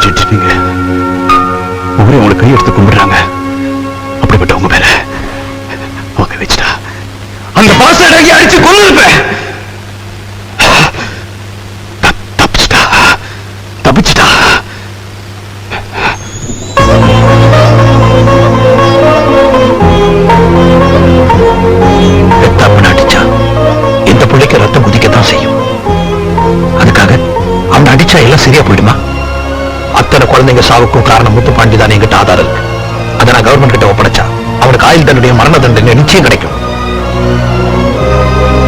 செஞ்சுட்டீங்க. ஊரே உங்களை கையெடுத்து கும்பிடுறாங்க. அப்படிப்பட்ட உங்க மேல அவங்க வச்சுட்டா அந்த பாஸ்டர் அடிச்சு கொண்டு இருப்பேன். தப்பிச்சிட்டா. அடிச்சா இந்த பிள்ளைக்கு ரத்தம் குதிக்கத்தான் செய்யும். அதுக்காக அவன் அடிச்சா எல்லாம் சரியா போயிடுமா? அத்தனை குழந்தைங்க சாவுக்கும் காரணம் முத்துப்பாண்டி தான் என்கிட்ட ஆதாரம் இருக்கு. அதை நான் கவர்மெண்ட் கிட்ட ஒப்படைச்சா அவனுக்கு ஆயுள் தண்டனை, மரண தண்டனை நிச்சயம் கிடைக்கும்.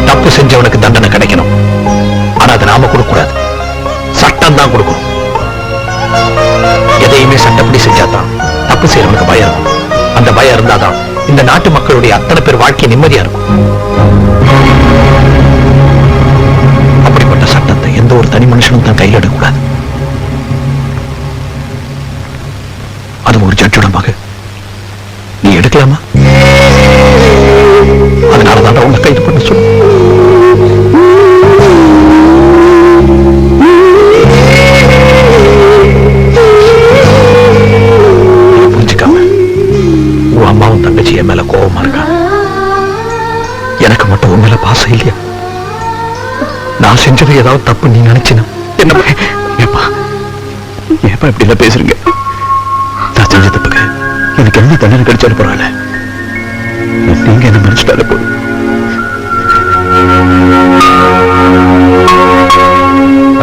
தப்பு செஞ்சவனுக்கு தண்டனை கிடைக்கணும். ஆனா அதை நாம கொடுக்கூடாது, சட்டம் தான் கொடுக்கணும். எதையுமே சட்டப்படி செஞ்சாதான் தப்பு செய்யறவனுக்கு பயம் இருக்கும். அந்த பயம் இருந்தாதான் இந்த நாட்டு மக்களுடைய அத்தனை பேர் வாழ்க்கை நிம்மதியா இருக்கும். அப்படிப்பட்ட சட்டத்தை எந்த ஒரு தனி மனுஷனும் தான் கையில் எடுக்கக்கூடாது. அது ஒரு ஜட்ஜோட மக நீ எடுக்கலாமா? அதனாலதான் உங்களை கைது பண்ண சொல்லு. புரிஞ்சுக்காம உன் அம்மாவும் தங்கச்சி என் மேல கோபமா இருக்கா. எனக்கு மட்டும் உன் மேல பாசம் இல்லையா? நான் செஞ்சது ஏதாவது தப்பு நீ நினைச்சினா என்ன? ஏப்பா இப்படி எல்லாம் பேசுறீங்க? நான் செஞ்ச தப்புக்கு எனக்கு என்ன தண்டனை கிடைச்சாலும் பரவாயில்ல. நீங்க என்ன மன்னிச்சுட்டாலே போதும்.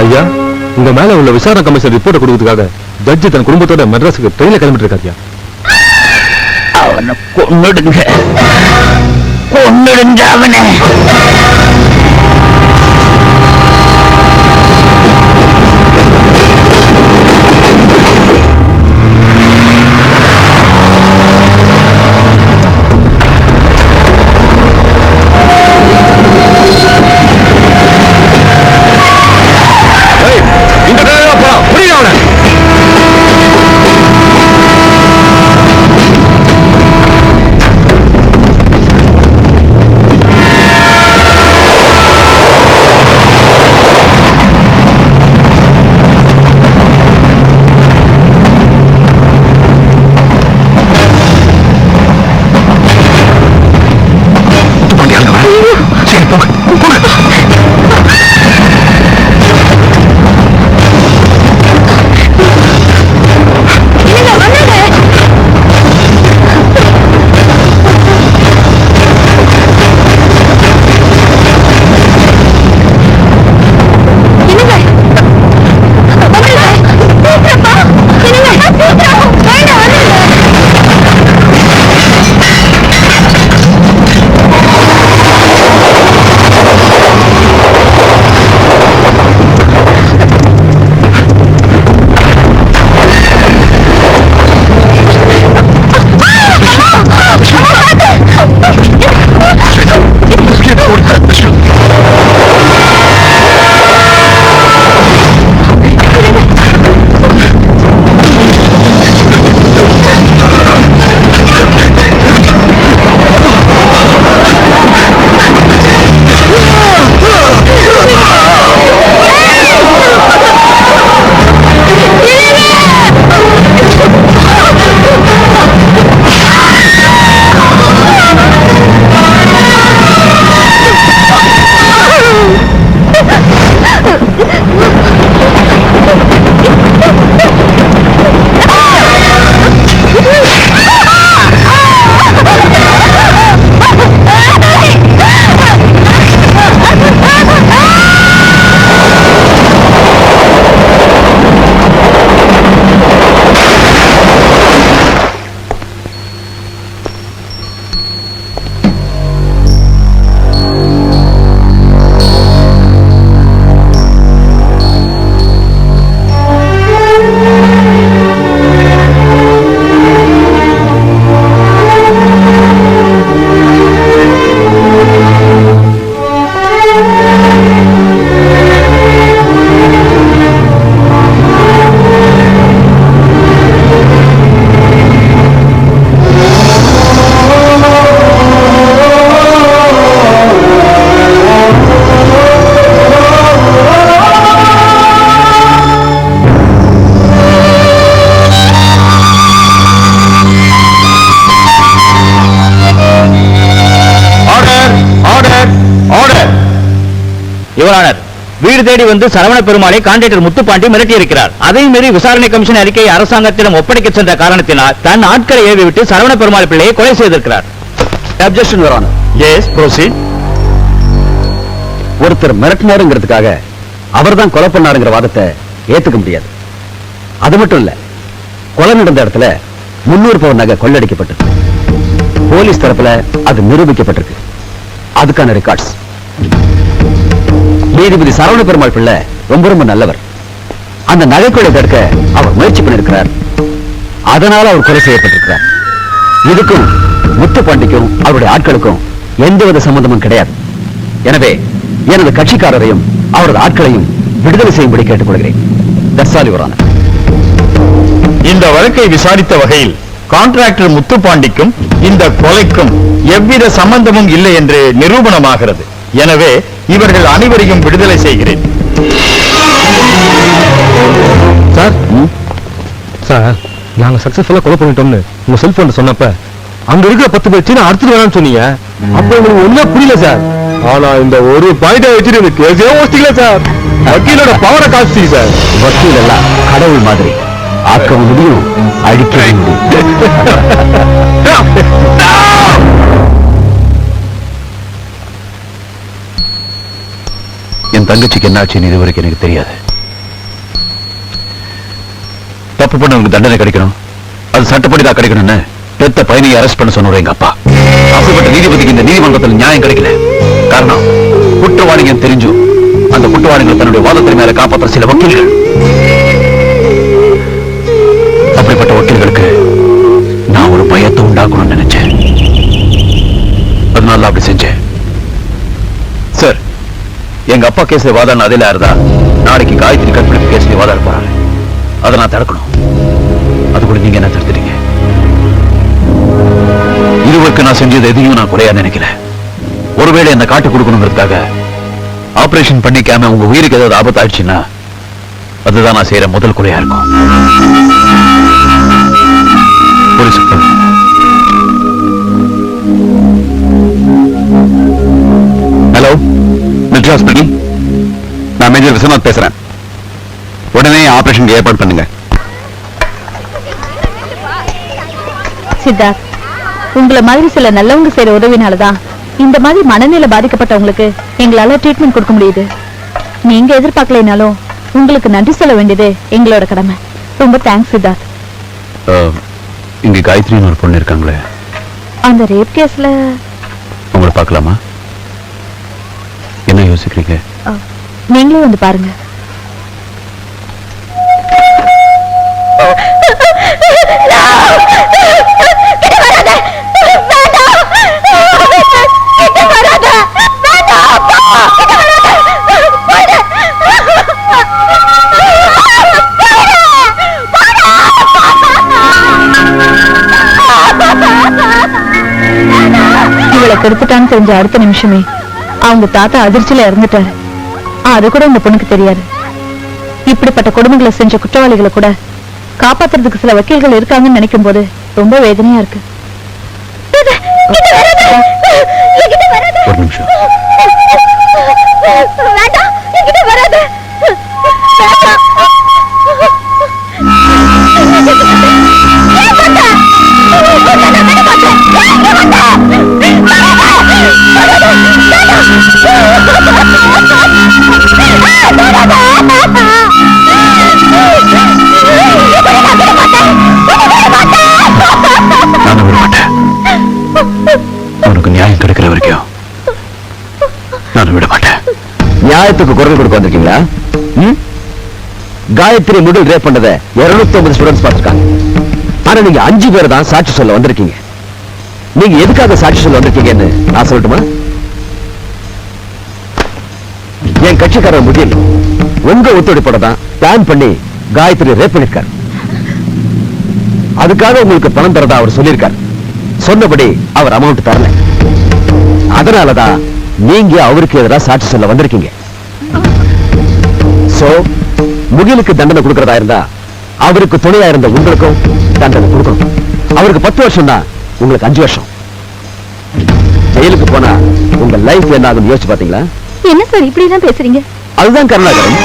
ஐயா, உங்க மேல உள்ள விசாரணை கமிஷன் ரிப்போர்ட் கொடுக்கிறதுக்காக ஜட்ஜி தன் குடும்பத்தோட மெட்ராஸுக்கு ட்ரெயின்ல கிளம்பிட்டு இருக்காரு. அவனை கொன்னுடுங்க, கொன்னுடுங்க அவனை. யுவரானர், வீடு தேடி வந்து சரவண பெருமாளை கான்ட்ராக்டர் முத்துப்பாண்டி மிரட்டி இருக்கிறார். அதை மீறி விசாரணை கமிஷன் அறிக்கையை அரசாங்கத்திடம் ஒப்படைக்க சென்ற காரணத்தினால் தன் ஆட்களை ஏவி விட்டு சரவண பெருமாள் பிள்ளையை கொலை செய்திருக்கிறார். Objection your S, proceed. ஒருத்தர் மிரட்டினாருங்கிறதுக்காக அவர்தான் கொலை பண்ணாருங்கிற வாதத்தை ஏத்துக்க முடியாது. அது மட்டும் இல்ல, கொலை நடந்த இடத்துல 300 பவுன் நகை கொள்ளடிக்கப்பட்டது. போலீஸ் தரப்புல அது நிரூபிக்கப்பட்டிருக்கு. அதுக்கான ரெக்கார்ட்ஸ். நீதிபதி சரவண பெருமாள் பிள்ளை ரொம்ப நல்லவர். அந்த நகை கொள்ளை தடுக்க அவர் முயற்சி பண்ணிருக்கிறார். அதனால அவர் கொலை செய்யப்பட்டிருக்கிறார். இதுக்கும் முத்துப்பாண்டிக்கும் அவருடைய ஆட்களுக்கும் எந்தவித சம்பந்தமும் கிடையாது. எனவே எனது கட்சிக்காரரையும் அவரது ஆட்களையும் விடுதலை செய்யும்படி கேட்டுக்கொள்கிறேன். That's all, Your Honor. இந்த வழக்கை விசாரித்த வகையில் கான்ட்ராக்டர் முத்துப்பாண்டிக்கும் இந்த கொலைக்கும் எவ்வித சம்பந்தமும் இல்லை என்று நிரூபணமாகிறது. எனவே இவர்கள் அனைவரையும் விடுதலை செய்கிறேன். சார், சார், நாங்க சக்சஸ்ஃபுல்லா கொலை பண்ணிட்டோம்னு உங்க செல்போன் சொன்னப்ப அங்க இருக்கிற 10 பேர் சீனா அடுத்து வேணாம்னு சொன்னீங்க. அப்ப உங்களுக்கு ஒண்ணே புரியல சார். ஆனா இந்த ஒரு பாயிண்ட வச்சுட்டு இந்த கேஸே ஓட்டிக்கல சார். வக்கீலோட பவரை காமிச்சிட்டீங்க சார். வக்கீல் எல்லாம் கடவுள் மாதிரி. ஆக்கவும் முடியும், அழிக்கவும் முடியும். என் தங்கச்சிக்கு என்னாச்சுன்னு இதுவரைக்கும் எனக்கு தெரியாது. தப்பு பண்ணவங்களுக்கு தண்டனை கிடைக்கணும், அது சட்டப்படி தான் கிடைக்கணும்னு பெத்த பையனை அரெஸ்ட் பண்ண சொன்னவர் எங்க அப்பா. அப்படிப்பட்ட நீதிபதிக்கு இந்த நீதிமன்றத்தில் நியாயம் கிடைக்கல. காரணம், குற்றவாளிங்க தெரிஞ்சும் அந்த குற்றவாளிகளை தன்னுடைய வாதத்தின் மேல காப்பாற்ற சில வக்கீல்கள். அப்படிப்பட்ட வக்கீல்களுக்கு நான் ஒரு பயத்தை உண்டாக்கணும்னு நினைச்சேன். அதனால அப்படி செஞ்சேன். சார், எங்க அப்பா கேஸ்ல வாதாடின அதில் இருந்தா நாளைக்கு காயத்ரி கற்பழிப்பு கேஸ்ல வாதாட போறாங்க. அதை நான் தடுக்கணும். அது கூட நீங்க என்ன தடுத்துட்டீங்க. இதுவரைக்கும் நான் செஞ்சது எதையும் நான் கொலையா நினைக்கல. ஒருவேளை என்ன காட்டு கொடுக்கணுங்கிறதுக்காக ஆபரேஷன் பண்ணிக்காம உங்க உயிருக்கு ஏதாவது ஆபத்து ஆயிடுச்சுன்னா அதுதான் நான் செய்யற முதல் கொலையா இருக்கும். Hello, metro hospital. நான் மேஜர் விஸ்வநாத் பேசுறேன். உடனே ஆபரேஷன் ஏற்பாடு பண்ணுங்க. சித்தார்த், உங்களை மாதிரி சில நல்லவங்க செய்யற உதவினாலதான் இந்த மாதிரி மனநிலை பாதிக்கப்பட்டவங்களுக்கு எங்களால ட்ரீட்மெண்ட் கொடுக்க முடியுது. நீங்க எதிர்பார்க்கலைனாலும் உங்களுக்கு நன்றி சொல்ல வேண்டியது எங்களோட கடமை. ரொம்ப தேங்க்ஸ் சித்தார்த். இங்க காயத்ரின்னு ஒரு பொண்ணு இருக்காங்களே, அந்த ரேப் கேஸ்ல உங்களை பார்க்கலாமா? என்ன யோசிக்கிறீங்க? நீங்களும் வந்து பாருங்க. இவளை கெடுத்துட்டான்னு தெரிஞ்ச அடுத்த நிமிஷமே அவங்க தாத்தா அதிர்ச்சியில இறந்துட்டாரு. அது கூட இந்த பொண்ணுக்கு தெரியாது. இப்படிப்பட்ட கொடுமைகளை செஞ்ச குற்றவாளிகளை கூட காப்பாத்துறதுக்கு சில வக்கீல்கள் இருக்காங்கன்னு நினைக்கும் போது ரொம்ப வேதனையா இருக்கு. ஒரு நிமிஷம். நானும் விட மாட்டேன். உனக்கு நியாயம் கிடைக்கிற வரைக்கும் நானும் விட மாட்டேன். நியாயத்துக்கு குரல் கொடுக்க வந்திருக்கீங்களா? காயத்ரி முதல் ரேப் பண்ணதை 250 ஸ்டூடெண்ட்ஸ் பார்த்திருக்காங்க. ஆனா நீங்க 5 பேர் தான் சாட்சி சொல்ல வந்திருக்கீங்க. நீங்க எதுக்காக சாட்சி சொல்ல வந்திருக்கீங்கன்னு நான் சொல்லட்டுமா? என் கட்சிக்காரர் முகில் உங்க ஒத்துழைப்போட தான் பிளான் பண்ணி காயத்ரி ரேப் பண்ணிருக்காரு. அதுக்காக உங்களுக்கு பணம் தரதா அவர் சொல்லியிருக்காரு. சொன்னபடி அவர் அமௌண்ட் தரல. அதனாலதான் நீங்க அவருக்கு எதிராக சாட்சி சொல்ல வந்திருக்கீங்க. சோ முகிலுக்கு தண்டனை கொடுக்கறதா இருந்தா அவருக்கு துணையா இருந்த உங்களுக்கும் தண்டனை கொடுக்கணும். அவருக்கு 10 வருஷம் தான், உங்களுக்கு 5 வருஷம். ஜெயிலுக்கு போனா உங்க லைஃப் என்ன ஆகும் யோசிச்சு பாத்தீங்களா? என்ன சார் இப்படி எல்லாம் பேசுறீங்க? அதுதான் கருணாகரன்.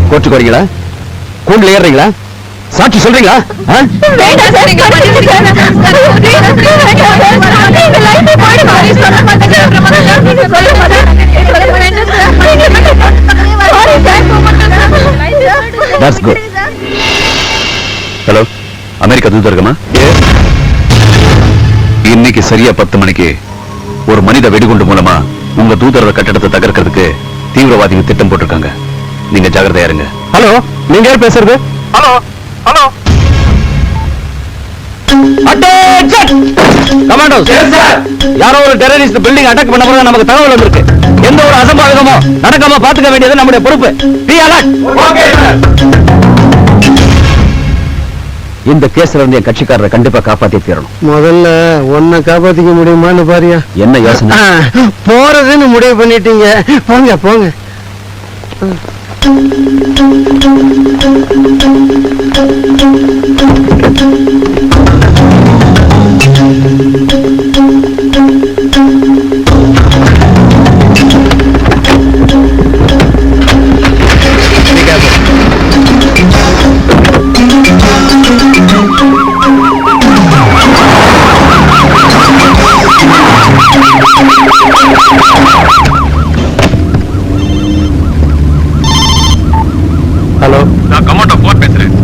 கோர்ட்டுக்கு வரீங்களா? கூண்டுல ஏறுறீங்களா? சாட்சி சொல்றீங்களா? வேண்டாம் சார், இங்க வந்துருங்க சார். நீங்க லைஃபே போயிடு மாதிரி சொல்ல மாட்டேங்க. நீங்க சொல்ல மாட்டேங்க. Sorry sir. That's good. Hello, America தூதரகமா? இன்னைக்கு சரியா 10 மணிக்கு ஒரு மனித வெடிகுண்டு மூலமா உங்க தூதரக கட்டடத்தை தகர்க்கிறதுக்கு தீவிரவாதிகள் திட்டம் போட்டிருக்காங்க. நீங்க ஜாகிரதையா இருங்க. ஹலோ, நீங்க யார் பேசுறது? ஹலோ ஹலோ, கமாண்டோஸ், யாரோ ஒரு டெரரிஸ்ட் பில்டிங் அட்டாக் பண்ண போறதா நமக்கு தகவல் வந்திருக்கு. எந்த ஒரு அசம்பாவிதமோ நடக்காம பாத்துக்க வேண்டியது நம்முடைய பொறுப்பு. Be alert. இந்த கேஸ்ல இருந்து என் கட்சிக்காரரை கண்டிப்பா காப்பாத்தி தீரணும். முதல்ல உன்னை காப்பாத்திக்க முடியுமான்னு பாரியா. என்ன யோசனை? போறதுன்னு முடிவு பண்ணிட்டீங்க. போங்க போங்க. ஹலோ, நான் கமாண்டோ 4 பேசுறேன்.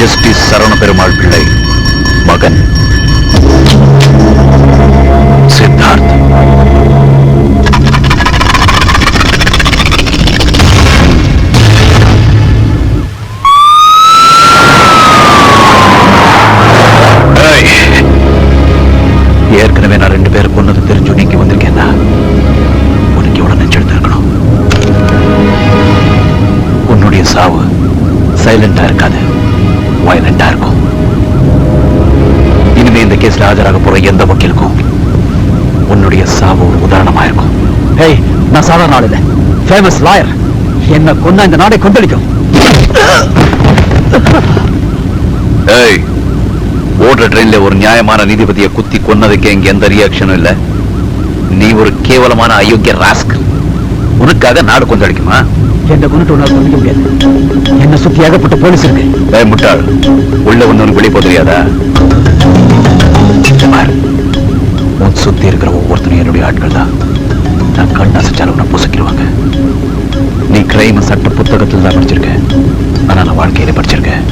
ஜஸ்டிஸ் சரவண பெருமாள் பிள்ளை மகன் சித்தார்த். ஏற்கனவே நான் 2 பேரை கொன்னது தெரிஞ்சு நீங்க வந்திருக்கேன்னா உனக்கு எவ்வளவு நெஞ்செடுத்து இருக்கணும். உன்னுடைய சாவு சைலண்டா இருக்காது, வயலண்டா இருக்கும். இனிமே இந்த கேஸ்ல ஆஜராக போற எந்த வக்கீலுக்கும் உன்னுடைய சாவு ஒரு உதாரணமா இருக்கும். ஹேய், நான் சாதாரண ஆள் இல்ல, ஃபேமஸ் லாயர். என்ன கொன்னா இந்த நாடை கொந்தளிக்கும். ஏய், ஓடுற ட்ரெயின்ல ஒரு நியாயமான நீதிபதியை குத்தி கொன்னதுக்கு இங்க எந்த ரியாக்ஷனும் இல்ல. நீ ஒரு கேவலமான அயோக்கிய ராஸ்கல். உனக்காக நாடு கொந்தளிக்குமா? என்ன கொண்டுட்டு உன்னால கொண்டிக்க முடியாது. என்ன சுத்தி ஏகப்பட்ட போலீஸ் இருக்கு. ஏய் முட்டாள், உள்ள வந்தவனுக்கு வெளியே போக தெரியாதா? பார், உன் சுத்தி இருக்கிற ஒவ்வொருத்தரும் என்னுடைய ஆட்கள் தான். நான் கண் அசைச்சாலும் உன்னை பொசுக்கிடுவாங்க. நீ கிரைம் சட்ட புத்தகத்தில் தான் படிச்சிருக்க, ஆனா நான் வாழ்க்கையில படிச்சிருக்கேன்.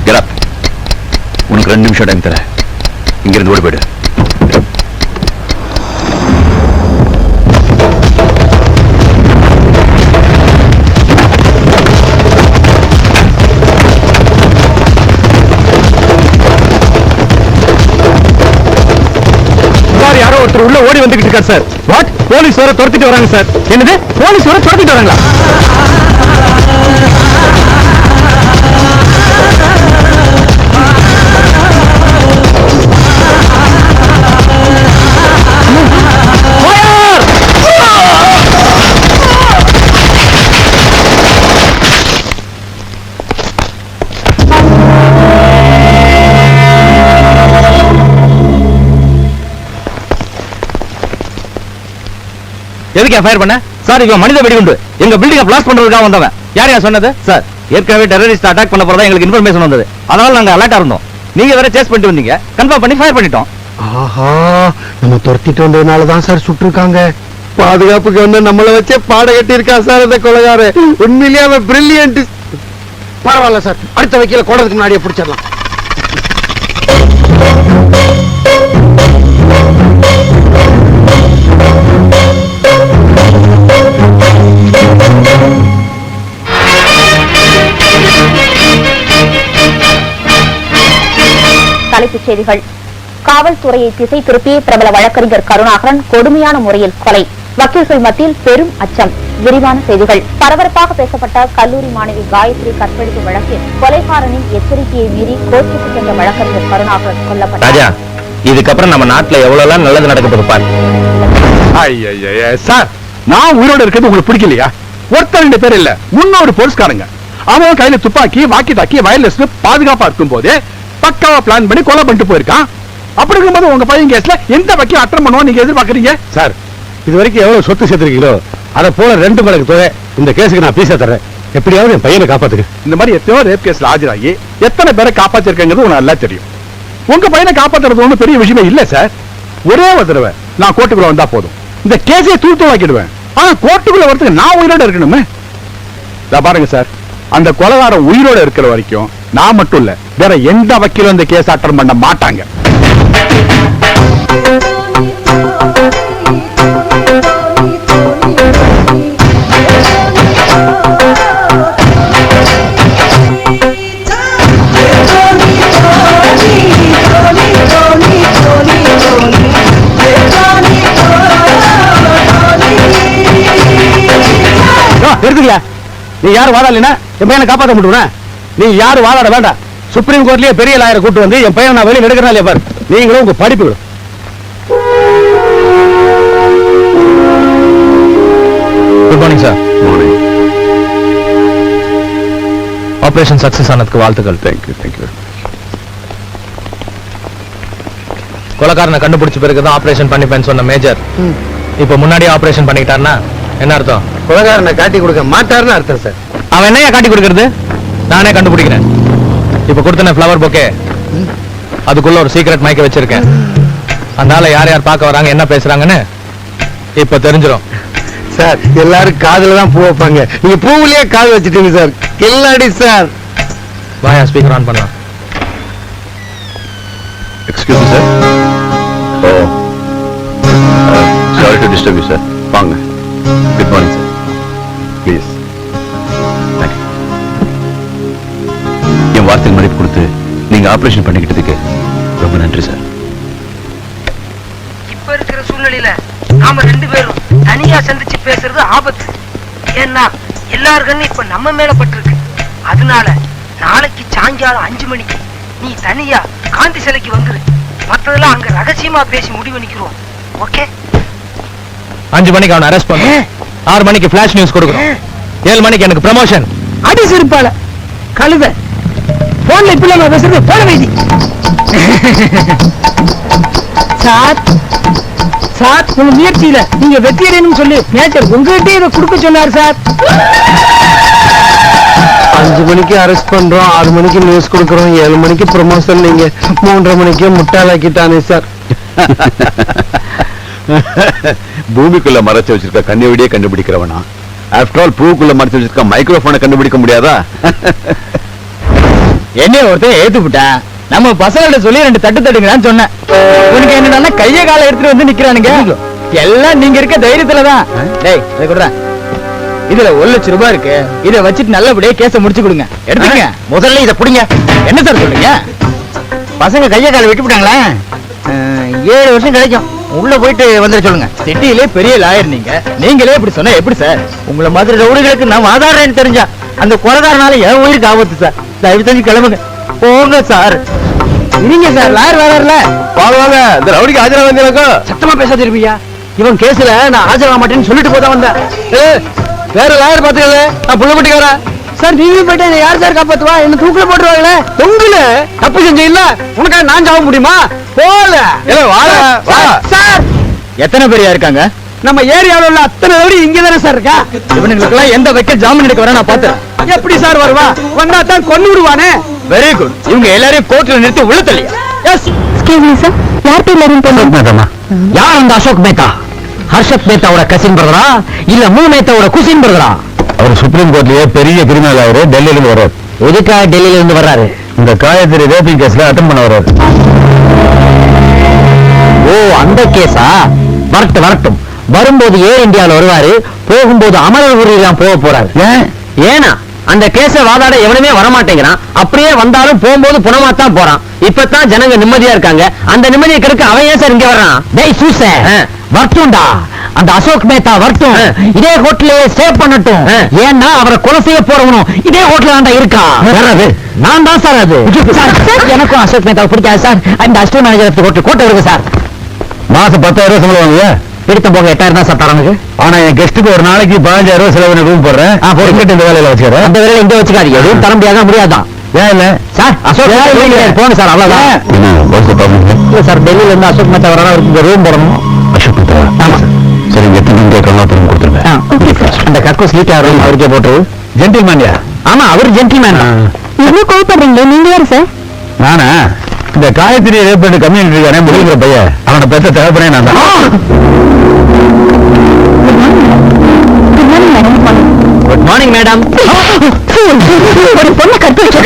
Get up. உனக்கு 2 நிமிஷம் டைம் தரேன். இங்கிருந்து ஓடி போயிடு. யாரோ ஒருத்தர் உள்ள ஓடி வந்துகிட்டு இருக்கார் சார். வாட்? போலீஸ் வர துரத்திட்டு வராங்க சார். என்னது? போலீஸ் வர துரத்திட்டு வராங்களா? எதுக்கு ஃபயர் பண்ண? சார், இவன் மனித வெடிகுண்டு எங்க பில்டிங்கை பிளாஸ்ட் பண்றதுக்காக வந்தவன். யார் யார் சொன்னது? சார், ஏற்கனவே டெரரிஸ்ட் அட்டாக் பண்ண போறதா எங்களுக்கு இன்ஃபர்மேஷன் வந்தது. அதனால நாங்க அலர்ட்டா இருந்தோம். நீங்க வேற சேஸ் பண்ணிட்டு வந்தீங்க. கன்ஃபார்ம் பண்ணி ஃபயர் பண்ணிட்டோம். ஆஹா, நம்ம துரத்திட்டு வந்ததுனால தான் சார் சுட்டிருக்காங்க. பாதுகாப்புக்கு வந்து நம்மளை வச்சே பாட கட்டி இருக்கா சார் இந்த கொலைகார. உண்மையிலேயே அவன் பிரில்லியன்ட். பரவாயில்ல சார், அடுத்த வக்கீல கோடத்துக்கு முன்னாடியே பிடிச்சிடலாம். தலைப்புச் செய்திகள். காவல்துறையை திசை திருப்பிய பிரபல வழக்கறிஞர் கருணாகரன் கொடுமையான முறையில் கொலை, வக்கீல்கள் மத்தியில் பெரும் அச்சம். விரிவான செய்திகள். பரபரப்பாக பேசப்பட்ட கல்லூரி மாணவி காயத்ரி கற்பழிப்பு வழக்கில் கொலைகாரனின் எச்சரிக்கையை மீறி கோர்ட்டுக்கு சென்ற வழக்கறிஞர் கருணாகரன் கொல்லப்பட்டார். இதுக்கப்புறம் நம்ம நாட்டுல எவ்வளவு நல்லது நடக்க போது பாரு. சார், நான் உயிரோட இருக்கிறது உங்களுக்கு பிடிக்கலையா? ஒருத்தர் 2 பேர் இல்ல, 300 போலீஸ்காரங்க. அவன் கையில துப்பாக்கி, வாக்கி டாக்கி, வயர்லெஸ் பாதுகாப்பா இருக்கும் போதே பக்காவா பிளான் பண்ணி கொலை பண்ணிட்டு போயிருக்கான். அப்படி இருக்கும்போது உங்க பையன் கேஸ்ல எந்த வக்கீல் அட்டன் பண்ணுவோம் நீங்க எதிர்பார்க்கறீங்க? சார், இது வரைக்கும் எவ்வளவு சொத்து சேர்த்திருக்கீங்களோ அதை போல 2 மடங்கு தொகை இந்த கேஸுக்கு நான் பீஸா தர்றேன். எப்படியாவது என் பையனை காப்பாத்துக்கு. இந்த மாதிரி எத்தனையோ ரேப் கேஸ்ல ஆஜராகி எத்தனை பேரை காப்பாத்திருக்கங்கிறது உங்களுக்கு நல்லா தெரியும். உங்க பையனை காப்பாத்துறது ஒன்றும் பெரிய விஷயமே இல்ல சார். ஒரே ஒரு தடவை நான் கோர்ட்டுக்குள்ள வந்தா போதும், இந்த கேஸையே தூளாக்கிடுவேன். ஆனா கோர்ட்டுக்குள்ள வரதுக்கு நான் உயிரோட இருக்கணுமே. பாருங்க சார், அந்த கொலைகாரன் உயிரோட இருக்கிற வரைக்கும் நான் மட்டும் இல்ல, வேற எந்த வக்கீலும் இந்த கேஸ் அட்டன் பண்ண மாட்டாங்க. எடுத்துக்கியா, நீ யாரு வாதாடலைன்னா என் பையனை காப்பாற்ற முடியுமா? நீ யாரு வாதாட வேண்டாம். சுப்ரீம் கோர்ட்லயே பெரிய லாயரை கூட்டு வந்து என் பையன் நான் வெளியே எடுக்கிறனாலே பாரு. நீங்களும் உங்க படிப்புகளும். Good morning sir. Operation success ஆனதுக்கு வாழ்த்துக்கள். தேங்க்யூ. கொலைக்காரனை கண்டுபிடிச்ச பிறகுதான் ஆபரேஷன் பண்ணிப்பேன்னு சொன்ன மேஜர் இப்ப முன்னாடியே ஆபரேஷன் பண்ணிக்கிட்டாருன்னா என்ன அர்த்தம்? கொலைகாரனை காட்டி கொடுக்க மாட்டாருன்னு அர்த்தம் சார். அவன் என்னையா காட்டி கொடுக்கறது? நானே கண்டுபிடிக்கிறேன். இப்ப கொடுத்தன ஃப்ளவர் பொக்கே, அதுக்குள்ள ஒரு சீக்ரெட் மைக்க வச்சிருக்கேன். அதனால யார் யார் பார்க்க வராங்க, என்ன பேசுறாங்கன்னு இப்ப தெரிஞ்சிடும். சார், எல்லாரும் காதுல தான் பூ வைப்பாங்க, நீங்க பூவிலேயே காது வச்சுட்டீங்க சார். கில்லாடி சார். வாயா ஸ்பீக்கர் ஆன் பண்ணலாம். Excuse sir. Sorry to disturb you sir. வாங்க. Good morning sir. ப்ளீஸ். என் வார்த்தைக்கு மதிப்பு கொடுத்து நீங்க ஆபரேஷன் பண்ணிக்கிட்டதுக்கு ரொம்ப நன்றி சார். இப்ப இருக்கிற சூழ்நிலையில நாம 2 பேரும் தனியா சந்திச்சு பேசுறது ஆபத்து. ஏன்னா எல்லாருக்கும் இப்ப நம்ம மேல பட்டிருக்கு. அதனால நாளைக்கு சாயங்காலம் 5 மணிக்கு நீ தனியா காந்தி சிலைக்கு வந்துரு. மத்ததெல்லாம் அங்க ரகசியமா பேசி முடிவு நிக்கிறோம். ஓகே? 5 மணிக்கு அவனை அரெஸ்ட் பண்ணு. 6 மணிக்கு ஃபிளாஷ் நியூஸ் கொடுக்கணும். 7 மணிக்கு எனக்கு ப்ரமோஷன். அடி சிரிப்பால கழுத போன்ல இப்ப நான் பேசுறது போன வைதி. சார், உங்க முயற்சியில நீங்க வெற்றியடையணும்னு சொல்லி மேஜர் உங்ககிட்ட இதை கொடுக்க சொன்னார் சார். 5 மணிக்கு அரெஸ்ட் பண்றோம், 6 மணிக்கு நியூஸ் கொடுக்கறோம், 7 மணிக்கு ப்ரமோஷன். நீங்க 3:30 மணிக்கு முட்டாளாக்கிட்டானே சார். பூமிக்குள்ள மறைச்சு வச்சிருக்க கண்ணிவடியே கண்டுபிடிக்கிறவனா? ஆஃப்டர் ஆல் பூக்குள்ள மறைச்சு வச்சிருக்க மைக்ரோஃபோனை கண்டுபிடிக்க முடியாதா? என்ன ஒருத்தன் ஏத்து விட்டான். நம்ம பசங்கள்ட்ட சொல்லி 2 தட்டு தட்டுங்கன்னு சொன்னேன். உனக்கு என்னன்னா கைய கால எடுத்துட்டு வந்து நிக்கிறானுங்க. எல்லாம் நீங்க இருக்க தைரியத்துலதான். டேய், இதை கொடுறா. இதுல 1 லட்சம் ரூபாய் இருக்கு. இதை வச்சுட்டு நல்லபடியா கேஸ முடிச்சு கொடுங்க. எடுத்துங்க. முதல்ல இதை புடிங்க. என்ன சார் சொல்றீங்க? பசங்க கைய கால விட்டு விட்டாங்களா? 7 வருஷம் கிடைக்கும். உள்ள போயிட்டு வந்துட சொல்லுங்க. சிட்டியிலே பெரிய லாயர் நீங்க. நீங்களே இப்படி சொன்னா எப்படி சார்? உங்களை மாதிரி ரவுடிகளுக்கு நான் வாதாடுறேன்னு தெரிஞ்சா அந்த கொலைகாரனால என் உயிருக்கு ஆபத்து சார். தயவு செஞ்சு கிளம்புங்க. போங்க சார். இருங்க சார், லாயர் வராருல. வாங்க, இந்த ரவுடிக்கு ஆஜரா வந்தீங்க. சத்தமா பேசாத இருப்பியா? இவன் கேஸ்ல நான் ஆஜராக மாட்டேன்னு சொல்லிட்டு போதான் வந்தேன். வேற லாயர் பாத்துக்கல. நான் புள்ளப்பட்டிக்காரா சார். நீங்க போயிட்டு என்ன யார் சார் காப்பாத்துவா? என்ன தூக்குல போட்டுருவாங்களே. தொங்குல தப்பு செஞ்ச இல்ல உனக்காக நான் சாக முடியுமா? போல சார். எத்தனை பேரையா இருக்காங்க? நம்ம ஏரியாவில் உள்ள அத்தனை ரவுடி இங்கதானே சார் இருக்கா? இவனுங்களுக்கு எல்லாம் எந்த வைக்க ஜாமீன் எடுக்க வர நான் பார்த்தேன். எப்படி சார் வருவா? வந்தா தான் கொண்டு விடுவானே. Very good. இவங்க எல்லாரையும் கோர்ட்ல நிறுத்தி உள்ள தள்ளியா? எஸ். எக்ஸ்கியூஸ் மீ சார், யார் பேர்ல இருந்து? யார் அந்த அசோக் மேத்தா? ஹர்ஷத் மேத்தாவோட கசின் பிரதரா இல்ல மூ மேத்தாவோட குசின் பிரதரா? அவர் சுப்ரீம் கோர்ட்லயே பெரிய கிரிமினல் லாயர். டெல்லியில இருந்து வர்றாரு. எதுக்காக டெல்லியில இருந்து வர்றாரு? இந்த காயத்ரி ரேப்பிங் கேஸ்ல அட்டன் பண்ண வர்றாரு. ஓ, அந்த கேஸா? வரட்டும். வரும்போது ஏர் இந்தியாவில் வருவாரு, போகும்போது அமரர் ஊரில் போக போறாரு. ஏனா அந்த கேஸ வாதாட எவனுமே வரமாட்டேங்கிறான். அப்படியே வந்தாலும் போகும்போது புனமாத்தான் போறான். இப்பதான் ஜனங்க நிம்மதியா இருக்காங்க. அந்த நிம்மதியை கெடுக்க அவன் ஏன் சார் இங்க வர்றான்? டேய் சூச வரட்டும்டா, அந்த அசோக் மேத்தா வரட்டும், இதே ஹோட்டலே ஸ்டே பண்ணட்டும். ஏன்னா அவரை கொலை செய்ய போறவனும் இதே ஹோட்டல் தான்டா இருக்கா. நான் தான் சார் அது. எனக்கும் அசோக் மேத்தாவை பிடிக்காது சார். அந்த அசிஸ்டன்ட் மேனேஜர் ஹோட்டல் கோட்டை இருக்கு சார். மாசம் 10,000 ரூபாய் சம்பளம் வாங்குவ, பிடித்த போக 8,000 தான் சார் தரானுக்கு. ஆனா என் கெஸ்ட்டுக்கு ஒரு நாளைக்கு 15,000 ரூபாய் செலவு ரூம் போடுறேன். இந்த வேலையில வச்சுக்கிறேன். அந்த வேலையில இங்க வச்சுக்காதீங்க, எதுவும் தர முடியாதான். ஏன் இல்ல சார் அசோக் போங்க சார், அவ்வளவுதான். இல்ல சார், டெல்லியில இருந்து அசோக் மேத்தா வரணும், அவருக்கு ரூம் போடணும். அசோக் மேத்தா? ஆமா சரி, எத்தனை கேட்கலாம் அப்புறம் கொடுத்துருங்க. அந்த கக்கூஸ் லீக் ஆகும், அவருக்கே போட்டு. ஜென்டில்மேன்யா? ஆமா, அவர் ஜென்டில்மேன். இவ்வளவு கோவப்படுறீங்களே, நீங்க யாரு சார்? நானா? இந்த காயத்ரி ரேப் பண்ணி கம்யூனிட்டி இருக்கானே முடிகிற பையன், அவனை பெற்ற தேவைப்படே நான் தான். Good morning madam. ஒரு பொண்ணை கற்பழிச்ச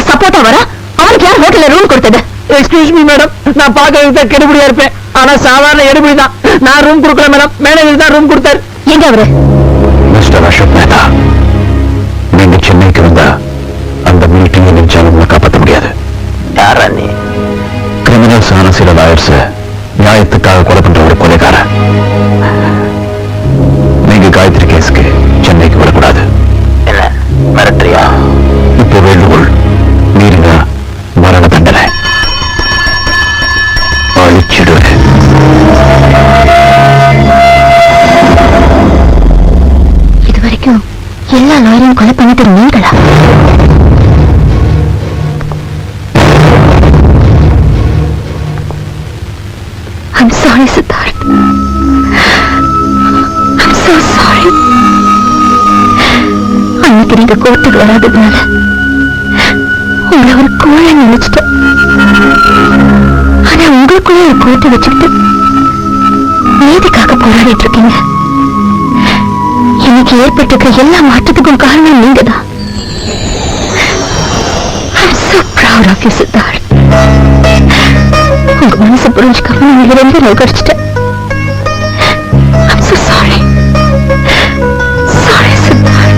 சப்போர்ட்டா வர அவனுக்கு யார் ஹோட்டல்ல ரூம் கொடுத்தது? எக்ஸ்கியூஸ் மீ மேடம், நான் பார்க்கறதுக்கு கெடுபடியா இருப்பேன், ஆனா சாதாரண எடுபடி தான். நான் ரூம் கொடுக்கல மேடம், மேனேஜர் தான் ரூம் கொடுத்தாரு. எங்க அவரு? மிஸ்டர் அசோக் மேத்தா, நீங்க சென்னைக்கு வந்தா அந்த மீட்டிங்கை நினைச்சாலும் உங்களை காப்பாற்ற முடியாது. யாரா நீ? கிரிமினல்ஸ் ஆன சில லாயர்ஸ் நியாயத்துக்காக கொலை பண்ற ஒரு கொலைகாரன். நீங்க காயத்ரி கேஸுக்கு சென்னைக்கு வரக்கூடாது. இல்ல மிரட்டறியா? இப்போ வேண்டுகோள் மீறினா மரண தண்டனை. அழிச்சிடுவேன். இது வரைக்கும் எல்லா லாயரையும் கொலை பண்ணிட்டு நீங்களா? I'm sorry, Siddharth. I'm so sorry. அன்னைக்கு நீங்க கோர்ட்டுக்கு வராததுனால உங்களை ஒரு கோழை நினைச்சிட்டேன். ஆனா உங்களுக்குள்ள ஒரு கோர்ட்டை வச்சுக்கிட்டு நீதிக்காக போராடிட்டு இருக்கீங்க. எனக்கு ஏற்பட்டிருக்கிற எல்லா மாற்றத்துக்கும் காரணம் நீங்க தான். I'm so proud of you, Siddharth. உங்க மனசை புரிஞ்சுக்காம நீங்க ரொம்ப நோக்கடிச்சிட்டேன். I'm so sorry. Sorry, Siddharth.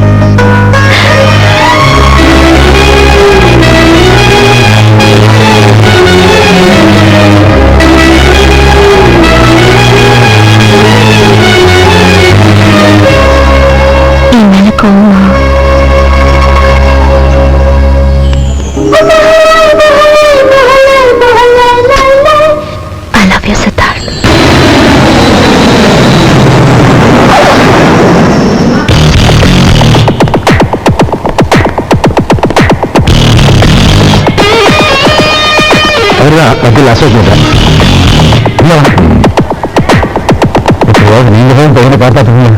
என் மேல கோவமா? I love you, Siddharth. அவர்தான் வக்கீல் அசோக் மேத்தா. நீங்க தான் பையனை பார்த்தா பண்ணுங்க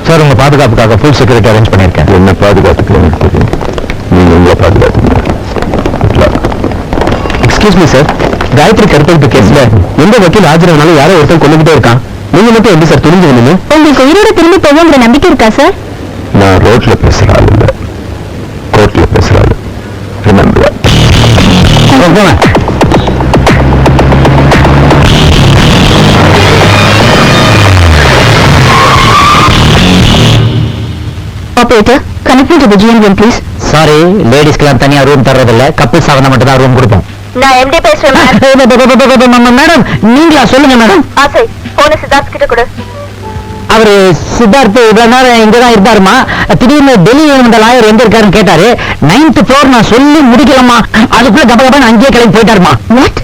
சார். உங்க பாதுகாப்புக்காக ஃபுல் செக்யூரிட்டி அரேஞ்ச் பண்ணியிருக்கேன். என்ன பாதுகாப்புக்கு நீங்க உங்களை பாதுகாத்துங்க. எக்ஸ்கியூஸ் மீ சார், காயத்ரி கற்பழிப்பு கேஸ்ல எந்த வக்கீல் ஆஜரானாலும் யாரோ ஒருத்தர் கொண்டுகிட்டே இருக்கான். நீங்க மட்டும் எப்படி சார் துணிஞ்சு வந்தீங்க? உங்களுக்கு உயிரோட திரும்பி போவோங்கிற நம்பிக்கை இருக்கா சார்? நான் ரோட்ல பேசுற ஆள் இல்ல, கோர்ட்ல பேசுற ஆள். Remember. Operator, connect me to the GM room, please. Sorry, லேடிஸ்க்கெல்லாம் தனியா ரூம் தர்றதில்ல, கப்பிள்ஸ் ஆவணம் மட்டும் தான் ரூம் கொடுப்போம். நான் எம்டி பேசுறேன் மேடம், நீங்களா? சொல்லுங்க மேடம். ஆசை, போன சித்தார்த் கிட்ட கொடு. அவரு சித்தார்த் இவ்வளவு நேரம் இங்கதான் இருந்தாருமா. திடீர்னு டெல்லி வந்த லாயர் எங்க இருக்காருன்னு கேட்டாரு. 9th floor நான் சொல்லி முடிக்கலாமா, அதுக்குள்ள கபகபன்னு அங்கேயே கிளம்பி போயிட்டாருமா. What?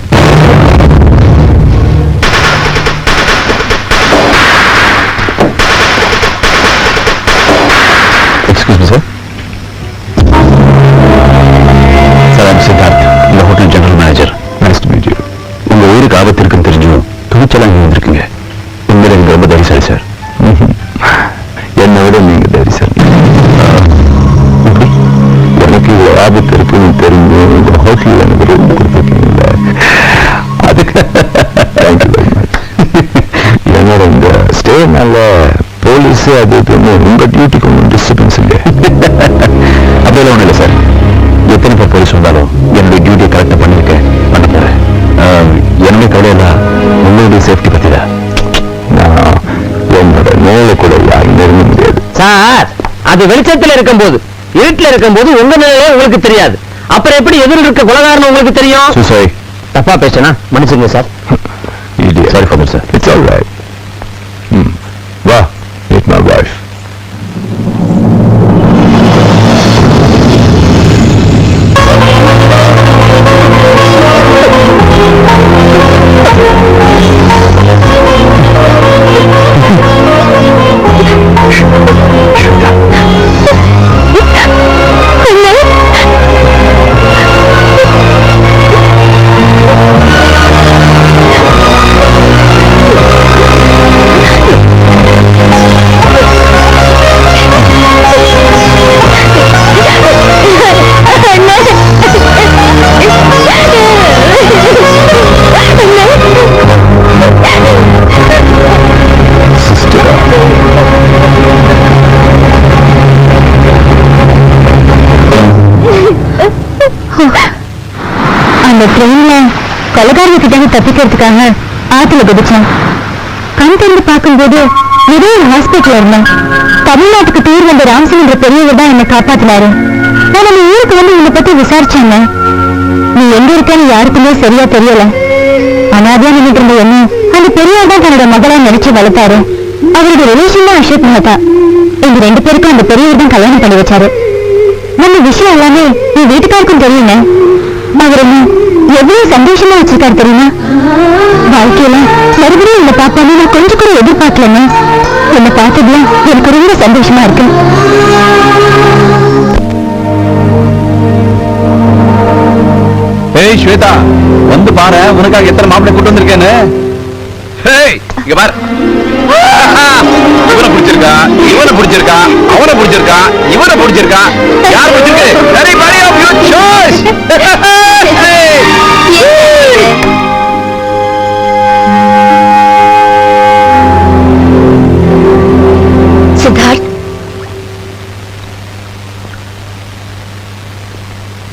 Excuse me sir. Sir, I'm Siddharth, இந்த hotel general manager. Nice to meet you. உங்க உயிருக்கு ஆபத்து இருக்குன்னு தெரிஞ்சும் துணிச்சலா இங்க வந்திருக்கீங்க. உண்மையில எனக்கு ரொம்ப தைரியசாலி சார். என்னை விட நீங்க தைரியசாலி. எனக்கு இவ்வளவு ஆபத்து இருக்குன்னு தெரிஞ்சு இந்த ஹோட்டலில் எனக்கு ரூம் கொடுத்துருக்கீங்களா, அதுக்கு தேங்க்யூ வெரி மச். என்னோட இந்த ஸ்டே மேல போலீஸ் அது இதுன்னு உங்க டியூட்டிக்கு ஒன்றும் டிஸ்டர்பன்ஸ் இல்லை. அப்படியெல்லாம் ஒன்றும் இல்லை சார். எத்தனை பேர் போலீஸ் வந்தாலும் என்னுடைய டியூட்டியை கரெக்டாக பண்ணிருக்கேன், பண்ண போறேன். என்னுடைய கவலையெல்லாம் உங்களுடைய சேஃப்டி பத்தி தான். நான் என்னோட நோயை கூட யாரும் நெருங்க முடியாது சார், அது வெளிச்சத்தில் இருக்கும் போது இருட்டுல இருக்கும்போது உங்க நிலையே உங்களுக்கு தெரியாது. அப்புறம் எப்படி எதிரில் இருக்க கொலைகாரன் உங்களுக்கு தெரியும்? தப்பா பேசினா மன்னிச்சுங்க sir. Sorry for that, sir. It's all right. வா, meet my wife. அந்த ட்ரெயின்ல கொலைகாரங்க கிட்ட தப்பிக்கிறதுக்காக ஆத்துல குதிச்சேன். கண் திறந்து பார்க்கும்போது ஏதோ ஒரு ஹாஸ்பிட்டல் இருந்தேன். தமிழ்நாட்டுக்கு டூர் வந்த ராம்சிங் என்ற பெரியவர் தான் என்னை காப்பாத்தினாரு. நான் நம்ம ஊருக்கு வந்து உன்னை பத்தி விசாரிச்சேங்க. நீ எங்க இருக்கன்னு யாருக்குமே சரியா தெரியல. அனாதையா நின்றுட்டு இருந்த என்ன அந்த பெரியவர் தான் தன்னோட மகளா நினைச்சு வளர்த்தாரு. அவரோட ரிலேஷன் தான் அசோக் மேத்தா. எங்க 2 பேருக்கும் அந்த பெரியவர் தான் கல்யாணம் பண்ணி வச்சாரு. நம்ம விஷயம் எல்லாமே என் வீட்டுக்காருக்கும் தெரியுங்க. அவர் என்ன எவ்வளவு சந்தோஷமா வச்சிருக்காரு தெரியுமா? வாழ்க்கையில மறுபடியும் என்னை பார்ப்பான்னு நான் கொஞ்சம் கூட எதிர்பார்க்கலங்க. என்னை பார்த்ததுல எனக்கு ரொம்ப சந்தோஷமா இருக்கு. ஏய் ஸ்வேதா, வந்து பாரு உனக்காக எத்தனை மாப்பிள்ளை கூட்டு வந்திருக்கேன்னு. ஏய் இங்க பாரு. இவனை பிடிச்சிருக்கா, இவனை பிடிச்சிருக்கா, அவனை பிடிச்சிருக்கா, இவனை பிடிச்சிருக்கா. யார் பிடிச்சிருக்கு? Anybody of your choice. Siddharth,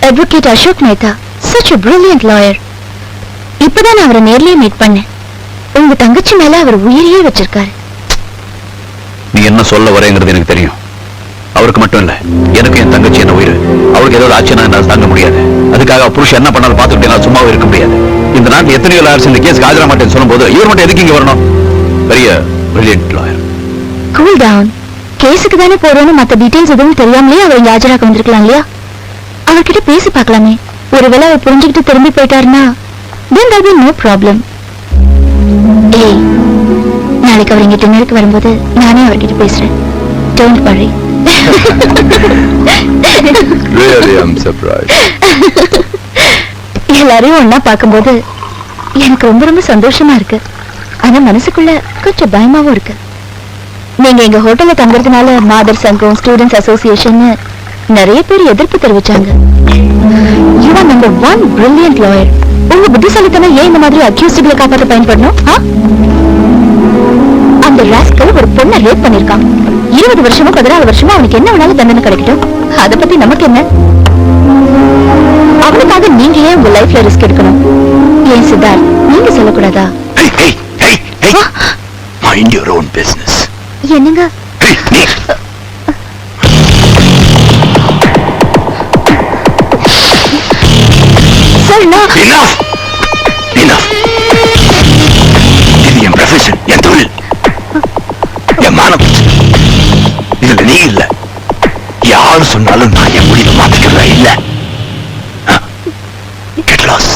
advocate Ashok Mehta, such a brilliant lawyer. இப்பதான் நான் அவரை நேர்லயே மீட் பண்ணேன். உங்க தங்கச்சி மேல அவர் உயிரையே வச்சிருக்காரு. நீ என்ன சொல்ல வரேங்கிறது எனக்கு தெரியும். அவருக்கு மட்டும் இல்ல, எனக்கு என் தங்கச்சி என்ன உயிர். அவருக்கு ஏதாவது ஆச்சுன்னா என்னால தாங்க முடியாது. அதுக்காக புருஷன் என்ன பண்ணாலும் பார்த்துக்கிட்டு என்னால சும்மாவே இருக்க முடியாது. இந்த நாட்டில் எத்தனையோ லாயர்ஸ் இந்த கேஸ்க்கு ஆஜரா மாட்டேன்னு சொல்லும்போது இவர் மட்டும் எதுக்கு இங்க வரணும்? பெரிய பிரில்லியன்ட் லாயர். Cool down. கேஸுக்கு தானே போறோம்னு மத்த டீடைல்ஸ் எதுவும் தெரியாமலே அவர் இங்க ஆஜராக வந்திருக்கலாம் இல்லையா? அவர்கிட்ட பேசி பார்க்கலாமே. ஒருவேளை அவர் புரிஞ்சுக்கிட்டு திரும்பி போயிட்டாருன்னா then there will be no problem. ஏய், நாளைக்கு அவர் இங்க டின்னருக்கு வரும்போது நானே அவர்கிட்ட பேசுறேன். Don't worry. Really, I'm surprised. எல்லாரையும் ஒன்னா பார்க்கும்போது எனக்கு ரொம்ப ரொம்ப சந்தோஷமா இருக்கு. ஆனா மனசுக்குள்ள கொஞ்சம் பயமாவும் இருக்கு. நீங்க எங்க ஹோட்டல்ல தங்குறதுனால மாதர் சங்கம், ஸ்டூடெண்ட்ஸ் அசோசியேஷன் நிறைய பேர் எதிர்ப்பு தெரிவிச்சாங்க. You are number one brilliant lawyer. உங்க புத்திசாலித்தனம் ஏன் இந்த மாதிரி அக்யூஸ்டுகளை காப்பாற்ற பயன்படணும்? அந்த ராஸ்கல் ஒரு பொண்ணை ரேப் பண்ணிருக்கான். 20 வருஷமோ 14 வருஷமோ அவனுக்கு என்ன வேணாலும் தண்டனை கிடைக்கட்டும். அதை பத்தி நமக்கு என்ன? அவனுக்காக நீங்க ஏன் உங்க லைஃப்ல ரிஸ்க் எடுக்கணும்? ஏன் சித்தார்த், நீங்க சொல்லக்கூடாதா? Mind your own business. என்னங்க? Enough! Enough! இது என் ப்ரொஃபஷன், என் தொழில், என் மானம். இதுல நீ இல்ல. யாரு சொன்னாலும் நான் என் முடிவை மாத்திக்கிறதா இல்ல. Get lost.